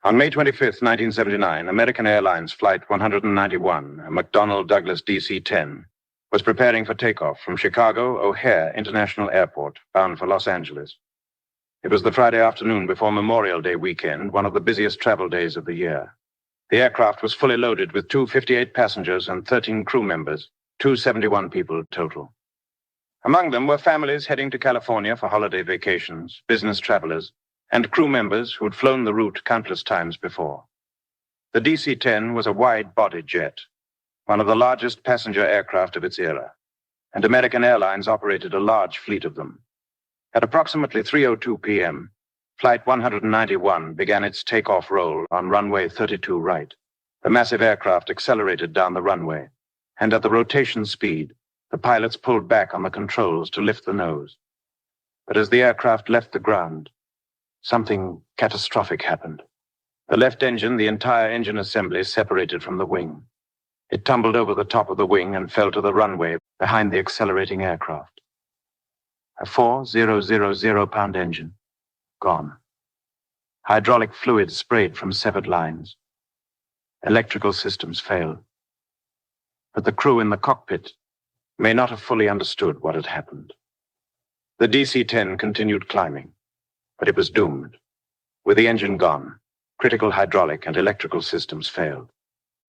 On May 25, 1979, American Airlines Flight 191, a McDonnell Douglas DC-10, was preparing for takeoff from Chicago O'Hare International Airport, bound for Los Angeles. It was the Friday afternoon before Memorial Day weekend, one of the busiest travel days of the year. The aircraft was fully loaded with 258 passengers and 13 crew members, 271 people total. Among them were families heading to California for holiday vacations, business travelers, and crew members who had flown the route countless times before. The DC-10 was a wide-body jet, one of the largest passenger aircraft of its era, and American Airlines operated a large fleet of them. At approximately 3:02 p.m., Flight 191 began its takeoff roll on runway 32 right. The massive aircraft accelerated down the runway, and at the rotation speed, the pilots pulled back on the controls to lift the nose. But as the aircraft left the ground, something catastrophic happened. The left engine, the entire engine assembly, separated from the wing. It tumbled over the top of the wing and fell to the runway behind the accelerating aircraft. A 4,000-pound engine, gone. Hydraulic fluid sprayed from severed lines. Electrical systems failed. But the crew in the cockpit may not have fully understood what had happened. The DC-10 continued climbing, but it was doomed. With the engine gone, critical hydraulic and electrical systems failed.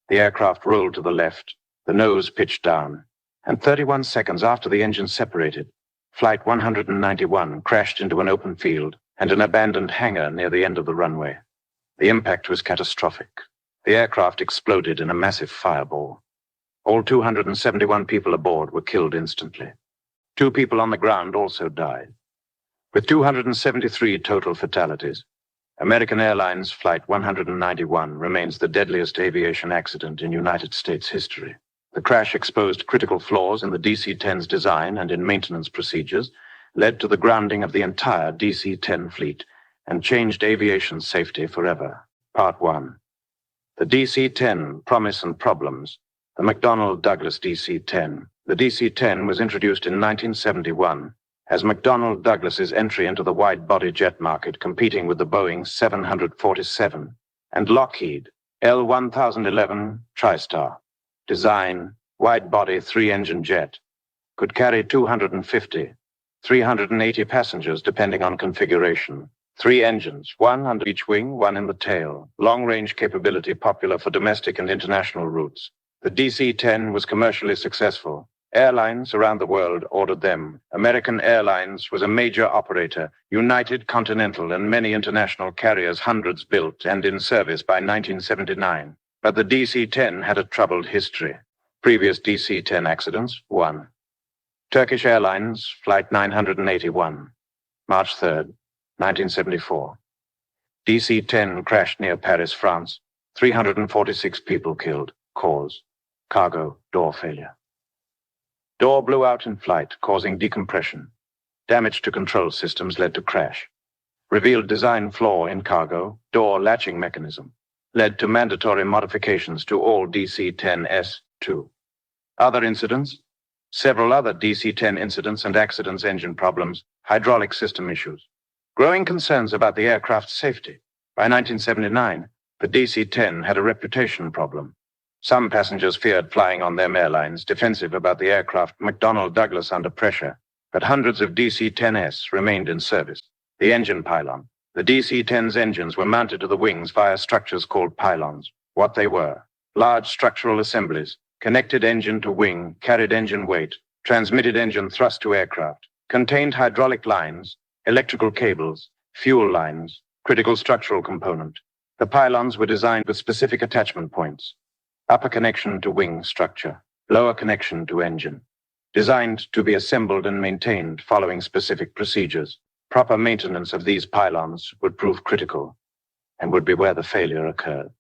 The aircraft rolled to the left, the nose pitched down, and 31 seconds after the engine separated, Flight 191 crashed into an open field and an abandoned hangar near the end of the runway. The impact was catastrophic. The aircraft exploded in a massive fireball. All 271 people aboard were killed instantly. 2 people on the ground also died. With 273 total fatalities, American Airlines Flight 191 remains the deadliest aviation accident in United States history. The crash exposed critical flaws in the DC-10's design and in maintenance procedures, led to the grounding of the entire DC-10 fleet, and changed aviation safety forever. Part 1. The DC-10, Promise and Problems. The McDonnell Douglas DC-10. The DC-10 was introduced in 1971 as McDonnell Douglas's entry into the wide-body jet market, competing with the Boeing 747 and Lockheed L-1011 TriStar. Design, wide-body 3-engine jet. Could carry 250, 380 passengers depending on configuration. 3 engines, 1 under each wing, 1 in the tail. Long-range capability popular for domestic and international routes. The DC-10 was commercially successful. Airlines around the world ordered them. American Airlines was a major operator. United, Continental, and many international carriers, hundreds built and in service by 1979. But the DC-10 had a troubled history. Previous DC-10 accidents, 1. Turkish Airlines, Flight 981, March 3rd, 1974. DC-10 crashed near Paris, France. 346 people killed. Cause, cargo door failure. Door blew out in flight, causing decompression. Damage to control systems led to crash. Revealed design flaw in cargo, door latching mechanism. Led to mandatory modifications to all DC-10S2. Other incidents? Several other DC-10 incidents and accidents, engine problems, hydraulic system issues. Growing concerns about the aircraft's safety. By 1979, the DC-10 had a reputation problem. Some passengers feared flying on them airlines, defensive about the aircraft McDonnell Douglas under pressure, but hundreds of DC-10S remained in service. The engine pylon. The DC-10's engines were mounted to the wings via structures called pylons. What they were: large structural assemblies, connected engine to wing, carried engine weight, transmitted engine thrust to aircraft, contained hydraulic lines, electrical cables, fuel lines, critical structural component. The pylons were designed with specific attachment points. Upper connection to wing structure, lower connection to engine. Designed to be assembled and maintained following specific procedures. Proper maintenance of these pylons would prove critical and would be where the failure occurred.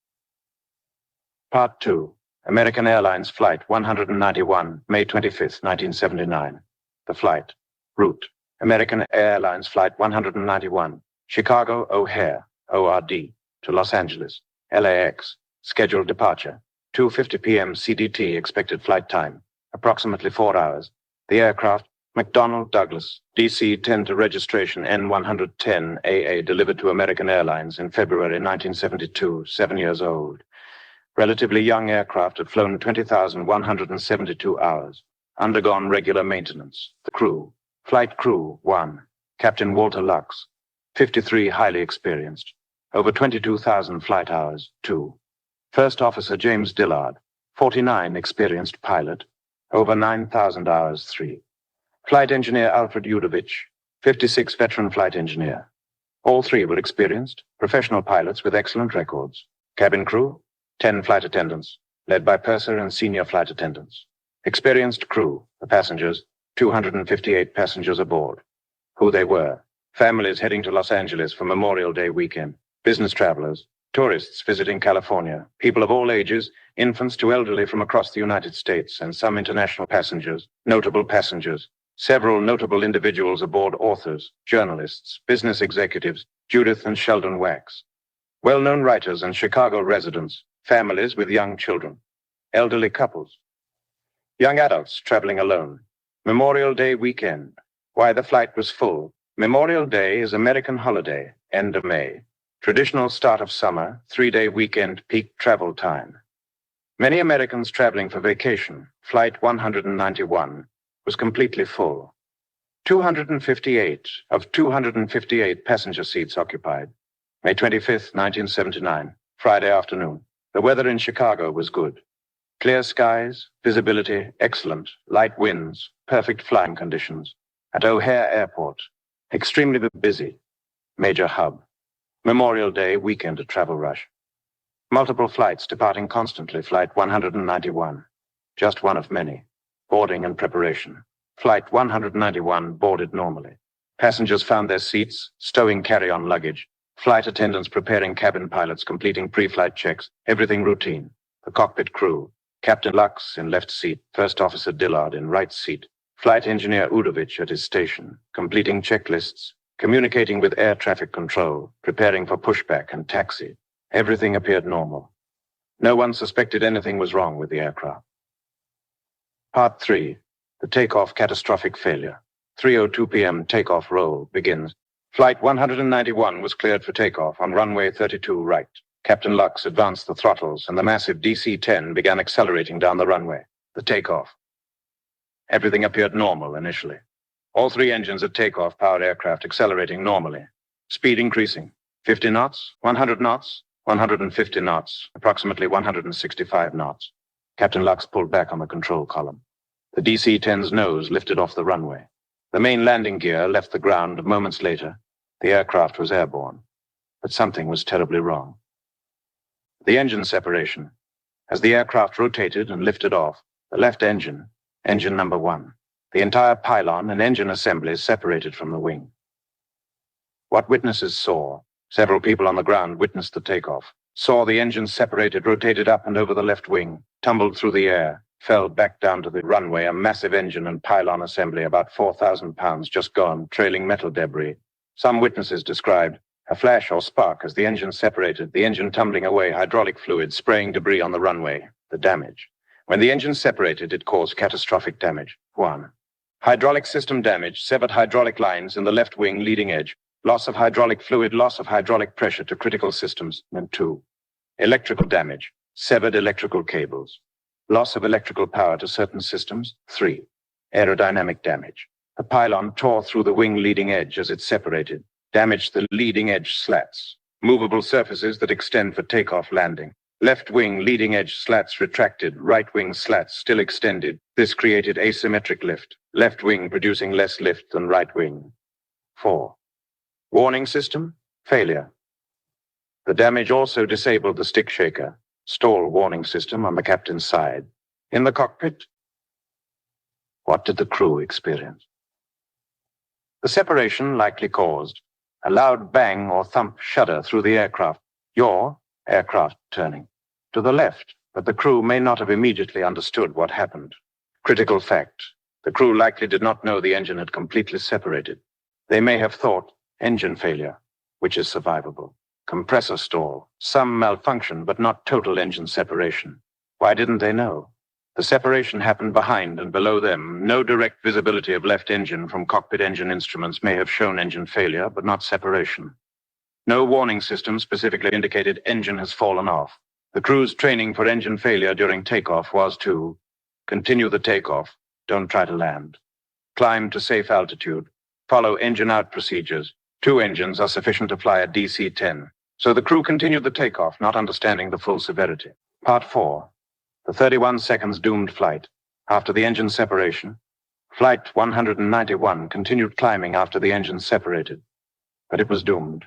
Part 2. American Airlines Flight 191, May 25, 1979. The flight. Route. American Airlines Flight 191, Chicago O'Hare, ORD, to Los Angeles, LAX. Scheduled departure. 2:50 p.m. CDT expected flight time, approximately 4 hours. The aircraft McDonnell Douglas DC-10 to registration N110AA delivered to American Airlines in February 1972, 7 years old. Relatively young aircraft had flown 20,172 hours, undergone regular maintenance. The crew, Flight Crew 1, Captain Walter Lux, 53 highly experienced, over 22,000 flight hours 2. First Officer James Dillard, 49 experienced pilot, over 9,000 hours 3. Flight Engineer Alfred Udovich, 56 veteran flight engineer. All three were experienced, professional pilots with excellent records. Cabin crew, 10 flight attendants, led by purser and senior flight attendants. Experienced crew, the passengers, 258 passengers aboard. Who they were: families heading to Los Angeles for Memorial Day weekend, business travelers, tourists visiting California, people of all ages, infants to elderly from across the United States, and some international passengers, notable passengers. Several notable individuals aboard: authors, journalists, business executives, Judith and Sheldon Wax. Well-known writers and Chicago residents, families with young children, elderly couples, young adults traveling alone. Memorial Day weekend. Why the flight was full. Memorial Day is American holiday, end of May. Traditional start of summer, 3-day weekend peak travel time. Many Americans traveling for vacation. Flight 191 was completely full. 258 of 258 passenger seats occupied. May 25th, 1979, Friday afternoon. The weather in Chicago was good. Clear skies, visibility excellent, light winds, perfect flying conditions. At O'Hare Airport, extremely busy. Major hub. Memorial Day weekend travel rush. Multiple flights departing constantly. Flight 191, just one of many. Boarding and preparation. Flight 191 boarded normally. Passengers found their seats, stowing carry-on luggage. Flight attendants preparing cabin pilots, completing pre-flight checks. Everything routine. The cockpit crew. Captain Lux in left seat, First Officer Dillard in right seat. Flight Engineer Udovich at his station, completing checklists, communicating with air traffic control, preparing for pushback and taxi. Everything appeared normal. No one suspected anything was wrong with the aircraft. Part 3. The takeoff catastrophic failure. 3:02 p.m. takeoff roll begins. Flight 191 was cleared for takeoff on runway 32 right. Captain Lux advanced the throttles and the massive DC-10 began accelerating down the runway. The takeoff. Everything appeared normal initially. All three engines at takeoff powered aircraft accelerating normally. Speed increasing. 50 knots, 100 knots, 150 knots, approximately 165 knots. Captain Lux pulled back on the control column. The DC-10's nose lifted off the runway. The main landing gear left the ground moments later. The aircraft was airborne. But something was terribly wrong. The engine separation. As the aircraft rotated and lifted off, the left engine, engine number 1, the entire pylon and engine assembly separated from the wing. What witnesses saw? Several people on the ground witnessed the takeoff, saw the engine separated, rotated up and over the left wing, tumbled through the air, fell back down to the runway, a massive engine and pylon assembly, about 4,000 pounds, just gone, trailing metal debris. Some witnesses described a flash or spark as the engine separated, the engine tumbling away, hydraulic fluid spraying debris on the runway, the damage. When the engine separated, it caused catastrophic damage. 1. Hydraulic system damage, severed hydraulic lines in the left wing leading edge, loss of hydraulic fluid, loss of hydraulic pressure to critical systems. And 2. Electrical damage, severed electrical cables, loss of electrical power to certain systems. 3. Aerodynamic damage. The pylon tore through the wing leading edge as it separated, damaged the leading edge slats, movable surfaces that extend for takeoff landing. Left wing leading edge slats retracted, right wing slats still extended. This created asymmetric lift, left wing producing less lift than right wing. 4. Warning system, failure. The damage also disabled the stick shaker, stall warning system on the captain's side. In the cockpit, what did the crew experience? The separation likely caused a loud bang or thump shudder through the aircraft. Your aircraft turning to the left, but the crew may not have immediately understood what happened. Critical fact: the crew likely did not know the engine had completely separated. They may have thought engine failure, which is survivable. Compressor stall, some malfunction, but not total engine separation. Why didn't they know? The separation happened behind and below them. No direct visibility of left engine from cockpit engine instruments may have shown engine failure, but not separation. No warning system specifically indicated engine has fallen off. The crew's training for engine failure during takeoff was to continue the takeoff, don't try to land, climb to safe altitude, follow engine out procedures. 2 engines are sufficient to fly a DC-10. So the crew continued the takeoff, not understanding the full severity. Part 4. The 31 seconds doomed flight. After the engine separation, Flight 191 continued climbing after the engine separated, but it was doomed.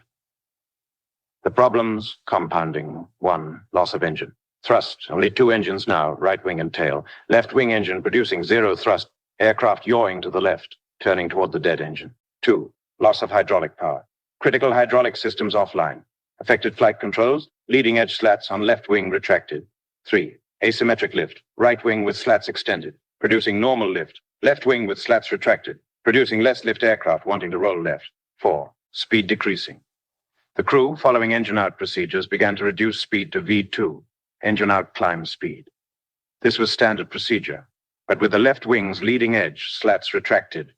The problems compounding. 1. Loss of engine. Thrust. Only 2 engines now, right wing and tail. Left wing engine producing 0 thrust. Aircraft yawing to the left, turning toward the dead engine. 2. Loss of hydraulic power. Critical hydraulic systems offline. Affected flight controls. Leading edge slats on left wing retracted. 3. Asymmetric lift. Right wing with slats extended, producing normal lift. Left wing with slats retracted, producing less lift aircraft wanting to roll left. 4. Speed decreasing. The crew, following engine out procedures, began to reduce speed to V2, engine out climb speed. This was standard procedure, but with the left wing's leading edge slats retracted,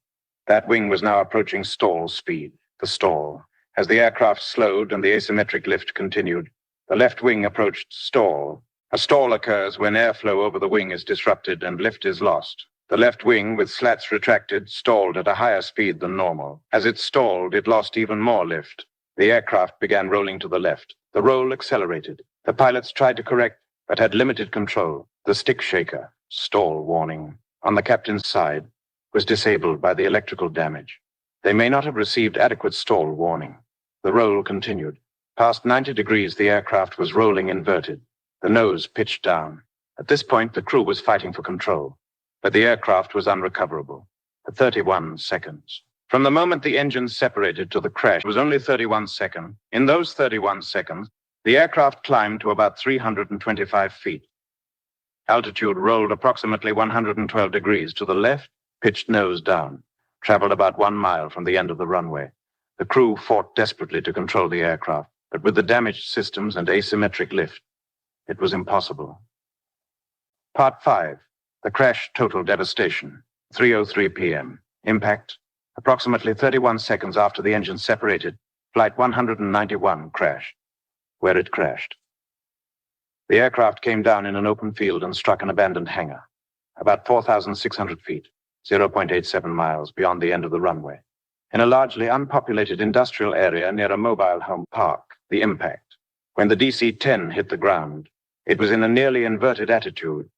that wing was now approaching stall speed. The stall. As the aircraft slowed and the asymmetric lift continued, the left wing approached stall. A stall occurs when airflow over the wing is disrupted and lift is lost. The left wing, with slats retracted, stalled at a higher speed than normal. As it stalled, it lost even more lift. The aircraft began rolling to the left. The roll accelerated. The pilots tried to correct, but had limited control. The stick shaker, stall warning, on the captain's side, was disabled by the electrical damage. They may not have received adequate stall warning. The roll continued. Past 90 degrees, the aircraft was rolling inverted. The nose pitched down. At this point, the crew was fighting for control, but the aircraft was unrecoverable. For 31 seconds. From the moment the engines separated to the crash, it was only 31 seconds. In those 31 seconds, the aircraft climbed to about 325 feet. Altitude rolled approximately 112 degrees to the left, pitched nose down, traveled about 1 mile from the end of the runway. The crew fought desperately to control the aircraft, but with the damaged systems and asymmetric lift, it was impossible. Part 5. The crash total devastation. 3:03 p.m. Impact. Approximately 31 seconds after the engine separated, Flight 191 crashed. Where it crashed. The aircraft came down in an open field and struck an abandoned hangar, about 4,600 feet, 0.87 miles beyond the end of the runway. In a largely unpopulated industrial area near a mobile home park, the impact. When the DC-10 hit the ground, it was in a nearly inverted attitude,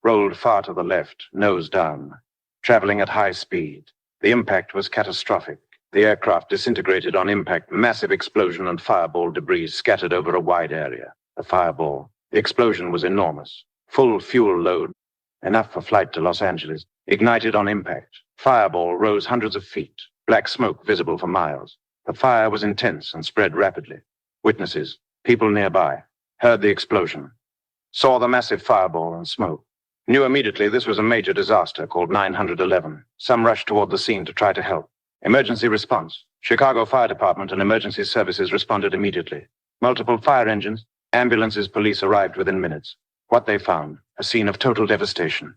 rolled far to the left, nose down, traveling at high speed. The impact was catastrophic. The aircraft disintegrated on impact, massive explosion and fireball debris scattered over a wide area. The explosion was enormous. Full fuel load, enough for flight to Los Angeles, ignited on impact. Fireball rose hundreds of feet, black smoke visible for miles. The fire was intense and spread rapidly. Witnesses, people nearby, heard the explosion, saw the massive fireball and smoke, knew immediately this was a major disaster called 911. Some rushed toward the scene to try to help. Emergency response. Chicago Fire Department and emergency services responded immediately. Multiple fire engines, ambulances, police arrived within minutes. What they found, a scene of total devastation.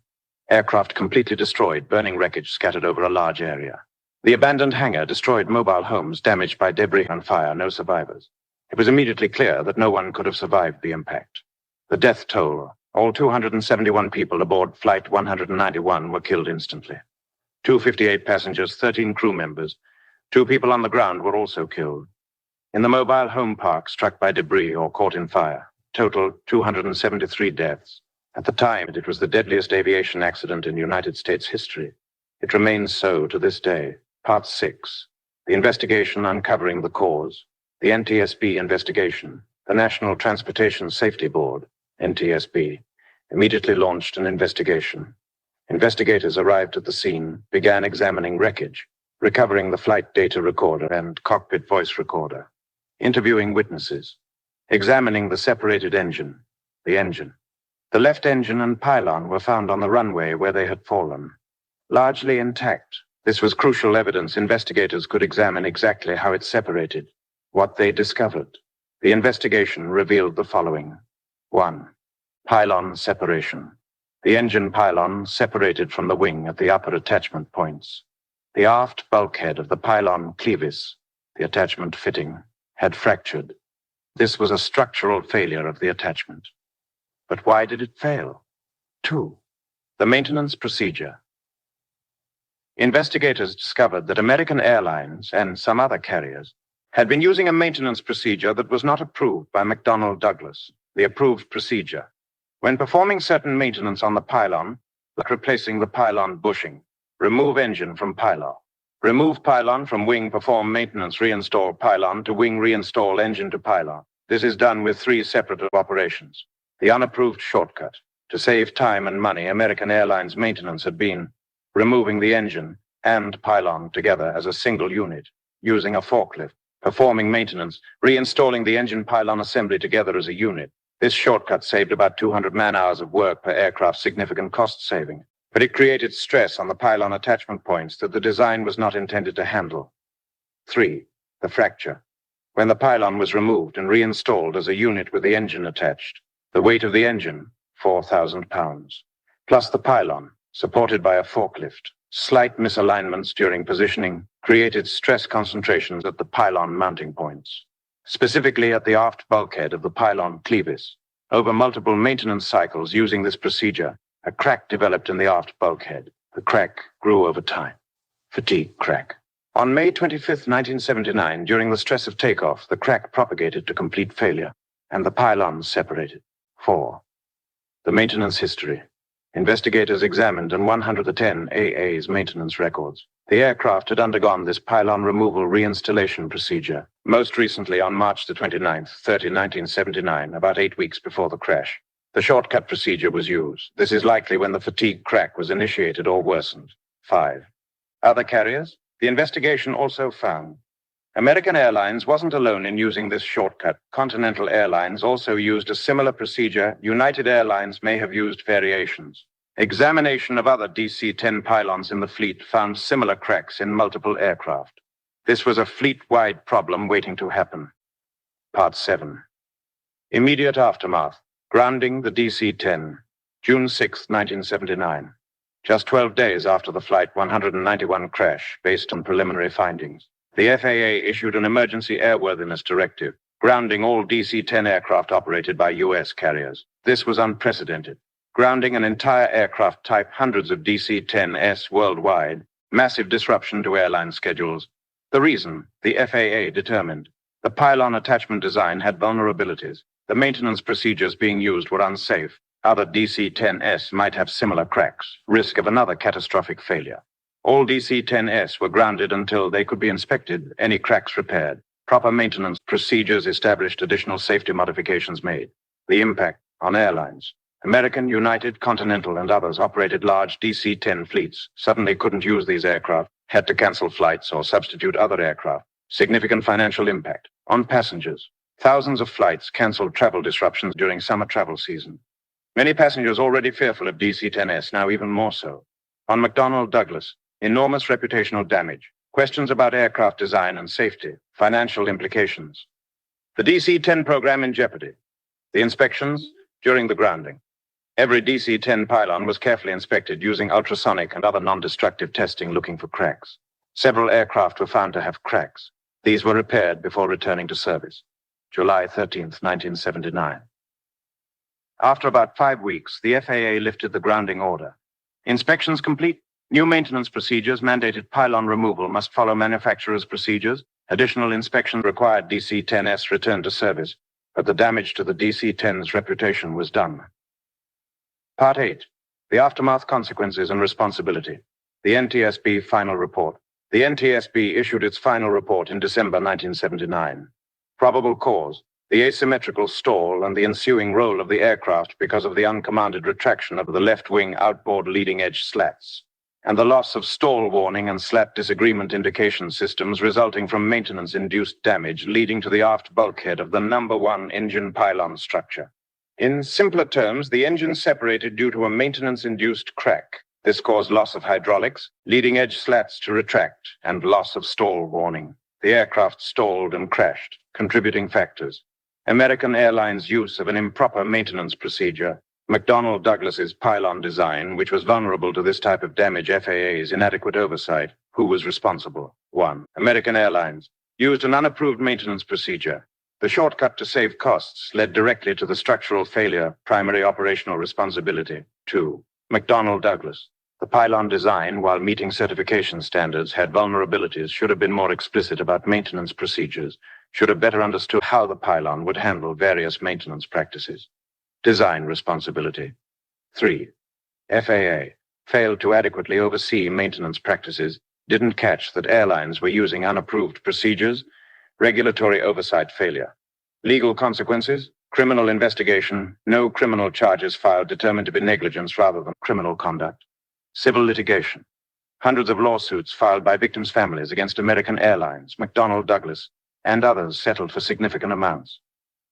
Aircraft completely destroyed, burning wreckage scattered over a large area. The abandoned hangar destroyed mobile homes damaged by debris and fire, no survivors. It was immediately clear that no one could have survived the impact. The death toll, all 271 people aboard Flight 191 were killed instantly. 258 passengers, 13 crew members. 2 people on the ground were also killed. In the mobile home park struck by debris or caught in fire, total 273 deaths. At the time, it was the deadliest aviation accident in United States history. It remains so to this day. Part 6. The investigation uncovering the cause. The NTSB investigation. The National Transportation Safety Board, NTSB, immediately launched an investigation. Investigators arrived at the scene, began examining wreckage, recovering the flight data recorder and cockpit voice recorder, interviewing witnesses, examining the separated engine, the engine. The left engine and pylon were found on the runway where they had fallen, largely intact. This was crucial evidence. Investigators could examine exactly how it separated, what they discovered. The investigation revealed the following. 1. Pylon separation. The engine pylon separated from the wing at the upper attachment points. The aft bulkhead of the pylon clevis, the attachment fitting, had fractured. This was a structural failure of the attachment. But why did it fail? 2. The maintenance procedure. Investigators discovered that American Airlines and some other carriers had been using a maintenance procedure that was not approved by McDonnell Douglas, the approved procedure. When performing certain maintenance on the pylon, like replacing the pylon bushing, remove engine from pylon, remove pylon from wing, perform maintenance, reinstall pylon to wing, reinstall engine to pylon. This is done with 3 separate operations. The unapproved shortcut. To save time and money, American Airlines maintenance had been removing the engine and pylon together as a single unit, using a forklift, performing maintenance, reinstalling the engine pylon assembly together as a unit. This shortcut saved about 200 man-hours of work per aircraft, significant cost saving. But it created stress on the pylon attachment points that the design was not intended to handle. 3. The fracture. When the pylon was removed and reinstalled as a unit with the engine attached, the weight of the engine, 4,000 pounds, plus the pylon, supported by a forklift, slight misalignments during positioning, created stress concentrations at the pylon mounting points, specifically at the aft bulkhead of the pylon clevis. Over multiple maintenance cycles using this procedure, a crack developed in the aft bulkhead. The crack grew over time. Fatigue crack. On May 25, 1979, during the stress of takeoff, the crack propagated to complete failure, and the pylons separated. 4. The maintenance history. Investigators examined in 110 AA's maintenance records. The aircraft had undergone this pylon removal reinstallation procedure, most recently on March the 29th, 1979, about 8 weeks before the crash. The shortcut procedure was used. This is likely when the fatigue crack was initiated or worsened. 5. Other carriers? The investigation also found American Airlines wasn't alone in using this shortcut. Continental Airlines also used a similar procedure. United Airlines may have used variations. Examination of other DC-10 pylons in the fleet found similar cracks in multiple aircraft. This was a fleet-wide problem waiting to happen. Part 7. Immediate aftermath. Grounding the DC-10. June 6, 1979. Just 12 days after the Flight 191 crash, based on preliminary findings, the FAA issued an emergency airworthiness directive, grounding all DC-10 aircraft operated by U.S. carriers. This was unprecedented. Grounding an entire aircraft type, hundreds of DC-10s worldwide, massive disruption to airline schedules. The reason, the FAA determined. The pylon attachment design had vulnerabilities. The maintenance procedures being used were unsafe. Other DC-10s might have similar cracks, risk of another catastrophic failure. All DC-10s were grounded until they could be inspected, any cracks repaired. Proper maintenance procedures established, additional safety modifications made. The impact on airlines. American, United, Continental, and others operated large DC-10 fleets, suddenly couldn't use these aircraft, had to cancel flights or substitute other aircraft. Significant financial impact on passengers. Thousands of flights canceled, travel disruptions during summer travel season. Many passengers already fearful of DC-10s, now even more so. On McDonnell Douglas, enormous reputational damage, questions about aircraft design and safety, financial implications. The DC-10 program in jeopardy. The inspections during the grounding. Every DC-10 pylon was carefully inspected using ultrasonic and other non-destructive testing looking for cracks. Several aircraft were found to have cracks. These were repaired before returning to service. July 13th, 1979. After about 5 weeks, the FAA lifted the grounding order. Inspections complete. New maintenance procedures mandated pylon removal must follow manufacturer's procedures. Additional inspection required DC-10s return to service, but the damage to the DC-10's reputation was done. Part 8. The aftermath, consequences, and responsibility. The NTSB final report. The NTSB issued its final report in December 1979. Probable cause: the asymmetrical stall and the ensuing roll of the aircraft because of the uncommanded retraction of the left wing outboard leading edge slats, and the loss of stall warning and slat disagreement indication systems resulting from maintenance-induced damage leading to the aft bulkhead of the number 1 engine pylon structure. In simpler terms, the engine separated due to a maintenance-induced crack. This caused loss of hydraulics, leading edge slats to retract, and loss of stall warning. The aircraft stalled and crashed. Contributing factors: American Airlines' use of an improper maintenance procedure, McDonnell Douglas's pylon design, which was vulnerable to this type of damage. FAA's inadequate oversight. Who was responsible? 1. American Airlines used an unapproved maintenance procedure. The shortcut to save costs led directly to the structural failure. Primary operational responsibility. 2. McDonnell Douglas. The pylon design, while meeting certification standards, had vulnerabilities. Should have been more explicit about maintenance procedures. Should have better understood how the pylon would handle various maintenance practices. Design responsibility. 3. FAA failed to adequately oversee maintenance practices, didn't catch that airlines were using unapproved procedures. Regulatory oversight failure. Legal consequences. Criminal investigation. No criminal charges filed, determined to be negligence rather than criminal conduct. Civil litigation. Hundreds of lawsuits filed by victims' families against American Airlines, McDonnell Douglas, and others settled for significant amounts.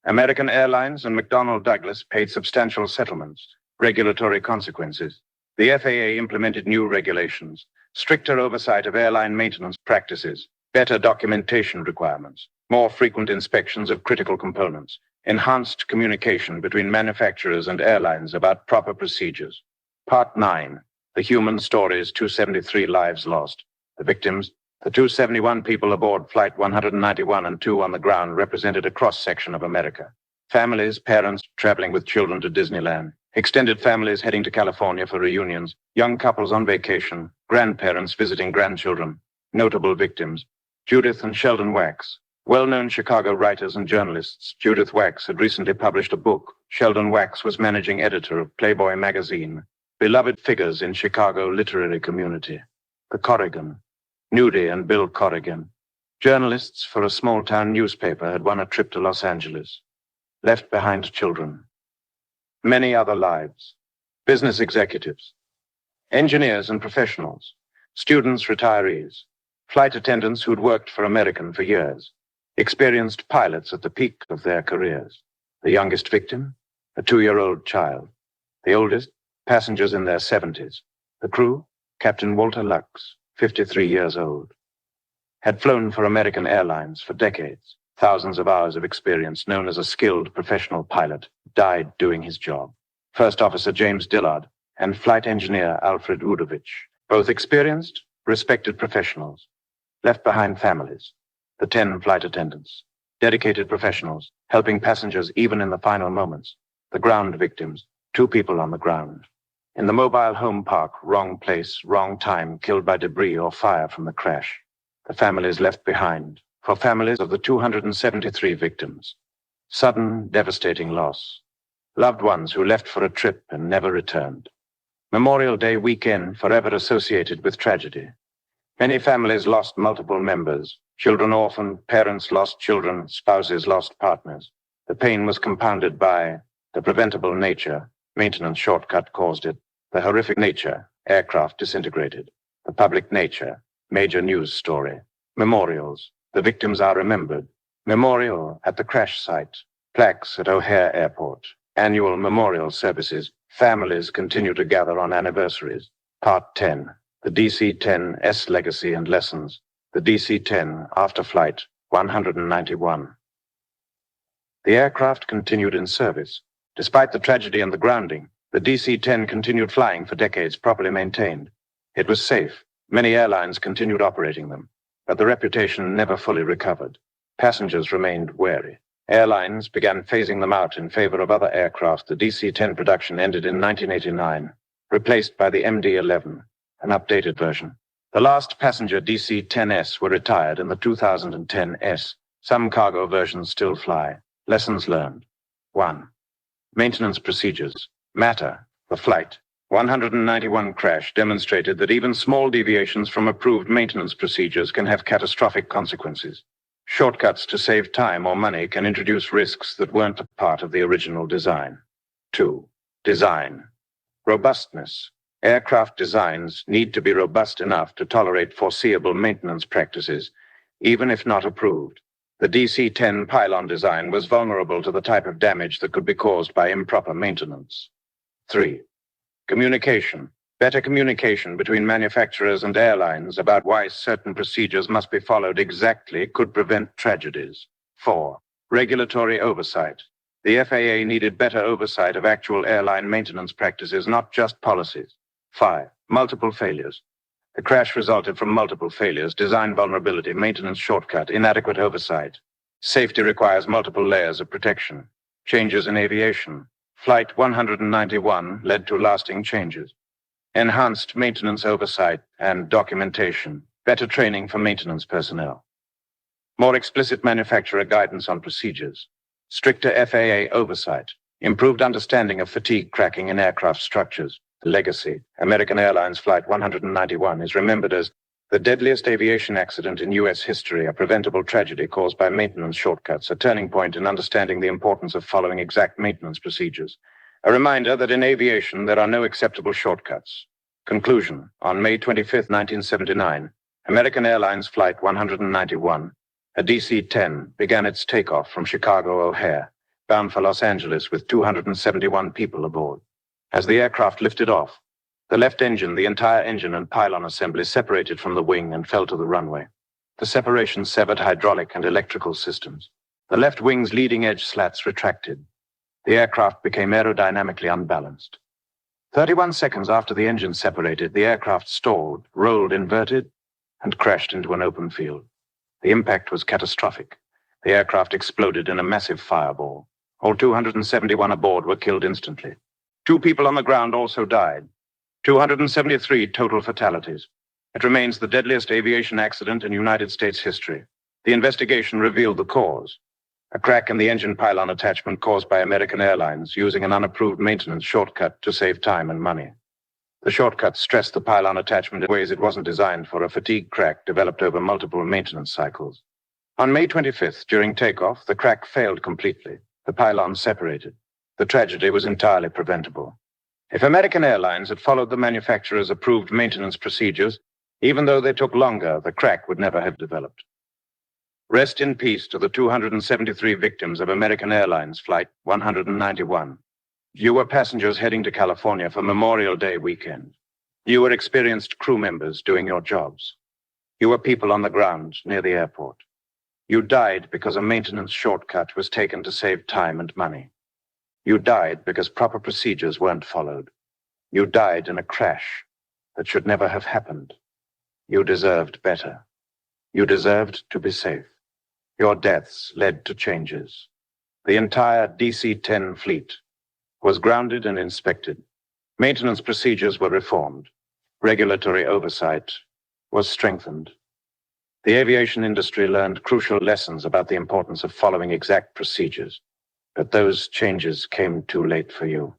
American Airlines and McDonnell Douglas paid substantial settlements. Regulatory consequences. The FAA implemented new regulations, stricter oversight of airline maintenance practices, better documentation requirements, more frequent inspections of critical components, enhanced communication between manufacturers and airlines about proper procedures. Part 9. The human stories. 273 lives lost. The victims. The 271 people aboard Flight 191 and 2 on the ground represented a cross-section of America. Families, parents traveling with children to Disneyland, extended families heading to California for reunions, young couples on vacation, grandparents visiting grandchildren. Notable victims: Judith and Sheldon Wax. Well-known Chicago writers and journalists. Judith Wax had recently published a book. Sheldon Wax was managing editor of Playboy magazine. Beloved figures in Chicago literary community. The Corrigan. Nudie and Bill Corrigan. Journalists for a small-town newspaper had won a trip to Los Angeles. Left behind children. Many other lives. Business executives. Engineers and professionals. Students, retirees. Flight attendants who'd worked for American for years. Experienced pilots at the peak of their careers. The youngest victim, a 2-year-old child. The oldest, passengers in their 70s. The crew, Captain Walter Lux, 53 years old. Had flown for American Airlines for decades. Thousands of hours of experience, known as a skilled professional pilot, died doing his job. First Officer James Dillard and Flight Engineer Alfred Udovich, both experienced, respected professionals. Left behind families. The 10 flight attendants. Dedicated professionals, helping passengers even in the final moments. The ground victims, 2 people on the ground. In the mobile home park, wrong place, wrong time, killed by debris or fire from the crash. The families left behind. For families of the 273 victims. Sudden, devastating loss. Loved ones who left for a trip and never returned. Memorial Day weekend forever associated with tragedy. Many families lost multiple members. Children orphaned, parents lost children, spouses lost partners. The pain was compounded by the preventable nature, maintenance shortcut caused it. The horrific nature, aircraft disintegrated. The public nature, major news story. Memorials, the victims are remembered. Memorial at the crash site. Plaques at O'Hare Airport. Annual memorial services. Families continue to gather on anniversaries. Part 10. The DC-10's legacy and lessons. The DC-10 after Flight 191. The aircraft continued in service. Despite the tragedy and the grounding, the DC-10 continued flying for decades, properly maintained. It was safe. Many airlines continued operating them, but the reputation never fully recovered. Passengers remained wary. Airlines began phasing them out in favor of other aircraft. The DC-10 production ended in 1989, replaced by the MD-11, an updated version. The last passenger DC-10s were retired in the 2010 S. Some cargo versions still fly. Lessons learned. 1. Maintenance procedures. Matter. The Flight 191 crash demonstrated that even small deviations from approved maintenance procedures can have catastrophic consequences. Shortcuts to save time or money can introduce risks that weren't a part of the original design. 2. Design. Robustness. Aircraft designs need to be robust enough to tolerate foreseeable maintenance practices, even if not approved. The DC-10 pylon design was vulnerable to the type of damage that could be caused by improper maintenance. 3. Communication. Better communication between manufacturers and airlines about why certain procedures must be followed exactly could prevent tragedies. 4. Regulatory oversight. The FAA needed better oversight of actual airline maintenance practices, not just policies. 5. Multiple failures. The crash resulted from multiple failures: design vulnerability, maintenance shortcut, inadequate oversight. Safety requires multiple layers of protection. Changes in aviation. Flight 191 led to lasting changes. Enhanced maintenance oversight and documentation. Better training for maintenance personnel. More explicit manufacturer guidance on procedures. Stricter FAA oversight. Improved understanding of fatigue cracking in aircraft structures. The legacy. American Airlines Flight 191 is remembered as the deadliest aviation accident in U.S. history, a preventable tragedy caused by maintenance shortcuts, a turning point in understanding the importance of following exact maintenance procedures. A reminder that in aviation there are no acceptable shortcuts. Conclusion. On May 25, 1979, American Airlines Flight 191, a DC-10, began its takeoff from Chicago O'Hare, bound for Los Angeles with 271 people aboard. As the aircraft lifted off, the left engine, the entire engine and pylon assembly, separated from the wing and fell to the runway. The separation severed hydraulic and electrical systems. The left wing's leading edge slats retracted. The aircraft became aerodynamically unbalanced. 31 seconds after the engine separated, the aircraft stalled, rolled inverted, and crashed into an open field. The impact was catastrophic. The aircraft exploded in a massive fireball. All 271 aboard were killed instantly. 2 people on the ground also died. 273 total fatalities. It remains the deadliest aviation accident in United States history. The investigation revealed the cause: a crack in the engine pylon attachment caused by American Airlines using an unapproved maintenance shortcut to save time and money. The shortcut stressed the pylon attachment in ways it wasn't designed for, a fatigue crack developed over multiple maintenance cycles. On May 25th, during takeoff, the crack failed completely. The pylon separated. The tragedy was entirely preventable. If American Airlines had followed the manufacturer's approved maintenance procedures, even though they took longer, the crack would never have developed. Rest in peace to the 273 victims of American Airlines Flight 191. You were passengers heading to California for Memorial Day weekend. You were experienced crew members doing your jobs. You were people on the ground near the airport. You died because a maintenance shortcut was taken to save time and money. You died because proper procedures weren't followed. You died in a crash that should never have happened. You deserved better. You deserved to be safe. Your deaths led to changes. The entire DC-10 fleet was grounded and inspected. Maintenance procedures were reformed. Regulatory oversight was strengthened. The aviation industry learned crucial lessons about the importance of following exact procedures. But those changes came too late for you.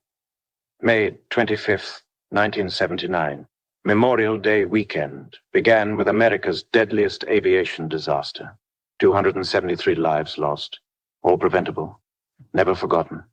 May 25th, 1979, Memorial Day weekend, began with America's deadliest aviation disaster. 273 lives lost, all preventable, never forgotten.